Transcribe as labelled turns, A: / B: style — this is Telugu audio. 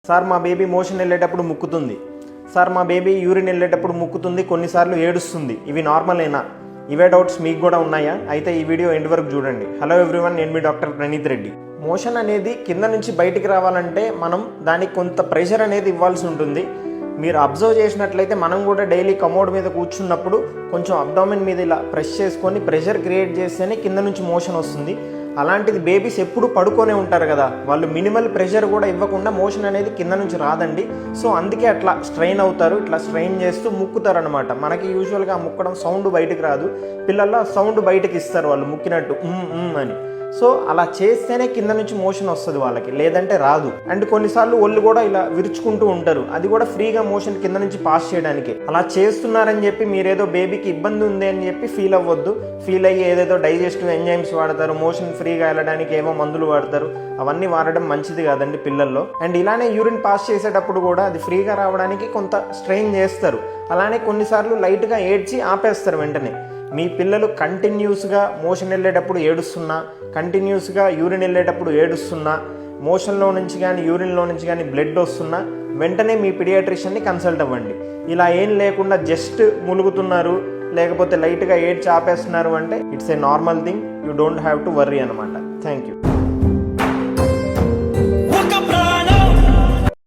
A: సార్ మా బేబీ మోషన్ వెళ్ళేటప్పుడు ముక్కుతుంది, సార్ మా బేబీ యూరిన్ వెళ్ళేటప్పుడు ముక్కుతుంది, కొన్నిసార్లు ఏడుస్తుంది, ఇవి నార్మలేనా? ఇవే డౌట్స్ మీకు కూడా ఉన్నాయా? అయితే ఈ వీడియో ఎండ్ వరకు చూడండి. హలో ఎవ్రీవన్, నేను మీ డాక్టర్ ప్రణీత్ రెడ్డి. మోషన్ అనేది కింద నుంచి బయటికి రావాలంటే మనం దానికి కొంత ప్రెషర్ అనేది ఇవ్వాల్సి ఉంటుంది. మీరు అబ్జర్వ్ చేసినట్లయితే మనం కూడా డైలీ కమోడ్ మీద కూర్చున్నప్పుడు కొంచెం అబ్డామిన్ మీద ఇలా ప్రెస్ చేసుకొని ప్రెషర్ క్రియేట్ చేస్తేనే కింద నుంచి మోషన్ వస్తుంది. అలాంటిది బేబీస్ ఎప్పుడు పడుకొనే ఉంటారు కదా, వాళ్ళు మినిమల్ ప్రెషర్ కూడా ఇవ్వకుండా మోషన్ అనేది కింద నుంచి రాదండి. సో అందుకే అట్లా స్ట్రెయిన్ అవుతారు, ఇట్లా స్ట్రెయిన్ చేస్తూ ముక్కుతారు అనమాట. మనకి యూజువల్గా ముక్కడం సౌండ్ బయటకు రాదు, పిల్లల్లో సౌండ్ బయటకు ఇస్తారు వాళ్ళు ముక్కినట్టు అని. సో అలా చేస్తేనే కింద నుంచి మోషన్ వస్తుంది వాళ్ళకి, లేదంటే రాదు. అండ్ కొన్నిసార్లు ఒళ్ళు కూడా ఇలా విరుచుకుంటూ ఉంటారు, అది కూడా ఫ్రీగా మోషన్ కింద నుంచి పాస్ చేయడానికి. అలా చేస్తున్నారని చెప్పి మీరేదో బేబీకి ఇబ్బంది ఉంది అని చెప్పి ఫీల్ అవ్వద్దు. ఫీల్ అయ్యి ఏదేదో డైజెస్టివ్ ఎంజైమ్స్ వాడతారు, మోషన్ ఫ్రీగా వెళ్ళడానికి ఏమో మందులు వాడతారు, అవన్నీ వాడడం మంచిది కాదండి పిల్లల్లో. అండ్ ఇలానే యూరిన్ పాస్ చేసేటప్పుడు కూడా అది ఫ్రీగా రావడానికి కొంత స్ట్రెయిన్ చేస్తారు. అలానే కొన్నిసార్లు లైట్గా ఏడ్చి ఆపేస్తారు వెంటనే. మీ పిల్లలు కంటిన్యూస్గా మోషన్ వెళ్ళేటప్పుడు ఏడుస్తున్నా, కంటిన్యూస్గా యూరిన్ వెళ్ళేటప్పుడు ఏడుస్తున్నా, మోషన్లో నుంచి కానీ యూరిన్లో నుంచి కానీ బ్లడ్ వస్తున్నా వెంటనే మీ పీడియాట్రిషియన్ని కన్సల్ట్ అవ్వండి. ఇలా ఏం లేకుండా జస్ట్ ములుగుతున్నారు లేకపోతే లైట్గా ఏడ్చి ఆపేస్తున్నారు అంటే it's a normal thing, you don't have to worry అనమాట. Thank you.